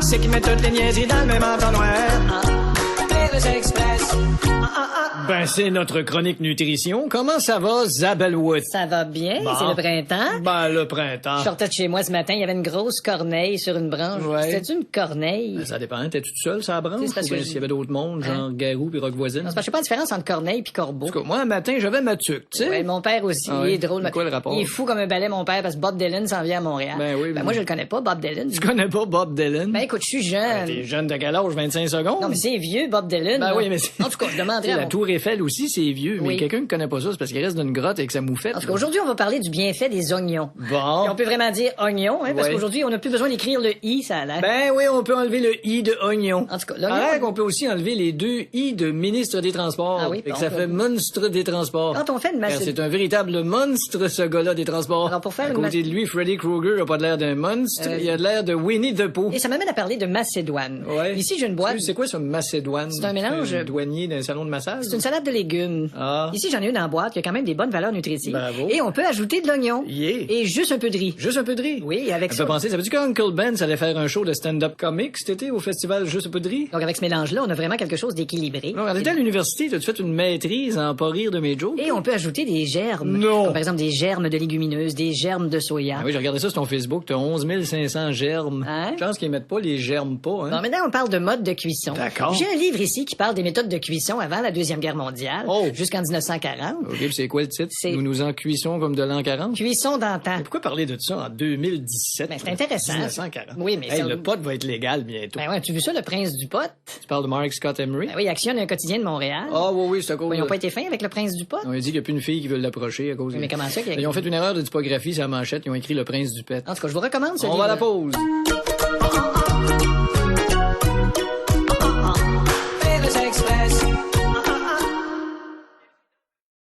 C'est qui met toutes les niaiseries dans le même entonnoir. Rire Express. Ben, c'est notre chronique nutrition. Comment ça va, Zabelwood? Ça va bien, Bon. c'est le printemps. Ben, le printemps. Je sortais de chez moi ce matin, il y avait une grosse corneille sur une branche. Ouais. C'était une corneille? Ben, ça dépend. T'es toute seule, ça branche? C'est parce Ou bien que s'il y avait d'autres mondes, genre Garou puis Roquevoisine? Non, c'est parce que je sais pas la différence entre corneille puis corbeau. En tout cas, moi, un matin, j'avais ma tuque, tu sais. Ouais, mon père aussi, Ah il oui? est drôle. C'est quoi le rapport? Il est fou comme un balai, mon père, parce que Bob Dylan s'en vient à Montréal. Ben oui, moi, je le connais pas, Bob Dylan. Tu connais pas Bob Dylan? Ben écoute, je suis jeune. T'es jeune de quel âge? 25 secondes? Non, mais c'est vieux, Bob Dylan. Ben là. oui, mais c'est... En tout cas, je demanderais à La mon... tour Eiffel aussi, c'est vieux, mais Oui. quelqu'un qui connaît pas ça, c'est parce qu'il reste dans une grotte avec sa moufette. En tout cas, aujourd'hui, on va parler du bienfait des oignons. Bon. Et on peut vraiment dire oignon, hein, parce Ouais. qu'aujourd'hui, on n'a plus besoin d'écrire le i, ça a l'air. Ben oui, on peut enlever le i de oignon. En tout cas, l'oignon... On peut aussi enlever les deux i de ministre des Transports. Ah oui, Et que bon, ça fait monstre des Transports. Quand on fait une Car masse... c'est un véritable monstre, ce gars-là des Transports. Alors, pour faire à une côté de lui, Freddy Krueger a pas de l'air d'un monstre, il a de l'air de Winnie the Pooh. Et ça m'amène à parler de Macédoine. Ouais. Ici, j'ai une boîte... C'est quoi ça, Macédoine? C'est un mélange- Un douanier d'un salon de massage? C'est une salade de légumes. Ah. Ici, j'en ai une en boîte qui a quand même des bonnes valeurs nutritives. Bravo. Et on peut ajouter de l'oignon. Yeah. Et juste un peu de riz. Juste un peu de riz? Oui, avec Ça ça. peut penser, ça veut dire qu'Uncle Ben allait faire un show de stand-up comique cet été au festival Juste un peu de riz? Donc, avec ce mélange-là, on a vraiment quelque chose d'équilibré. Non, quand t'étais à l'université, t'as-tu fait une maîtrise en pas rire de mes jokes? Et on peut ajouter des germes. Non. Comme par exemple des germes de légumineuses, des germes de soya. Ah oui, j'ai regardé ça sur ton Facebook, t'as 11 500 germes. Hein? Je pense qu'ils mettent pas les germes pas, hein? Bon, maintenant, on parle de mode de cuisson. D'accord. J'ai un livre ici qui parle des méthodes de cuisson avant la Deuxième Guerre mondiale. Oh. Jusqu'en 1940. OK, puis c'est quoi le titre? C'est- Nous nous en cuissons comme de l'an 40? Cuisson d'antan. Pourquoi parler de ça en 2017? Ben, c'est intéressant. 1940. Oui, mais Hey, ça- le pot va être légal bientôt. Ben ouais, tu vu ça, le prince du pot? Tu parles de Mark Scott Emery? Ben oui, il actionne un quotidien de Montréal. Ah oui, oui, c'est à cause Ils de... n'ont pas été fins avec le prince du pot? On a dit qu'il n'y a plus une fille qui veut l'approcher à cause Mais comment ça qu'il y a- Ils ont fait une erreur de typographie sur la manchette, ils ont écrit le prince du pet. En tout cas, je vous recommande ce On livre. va à la pause.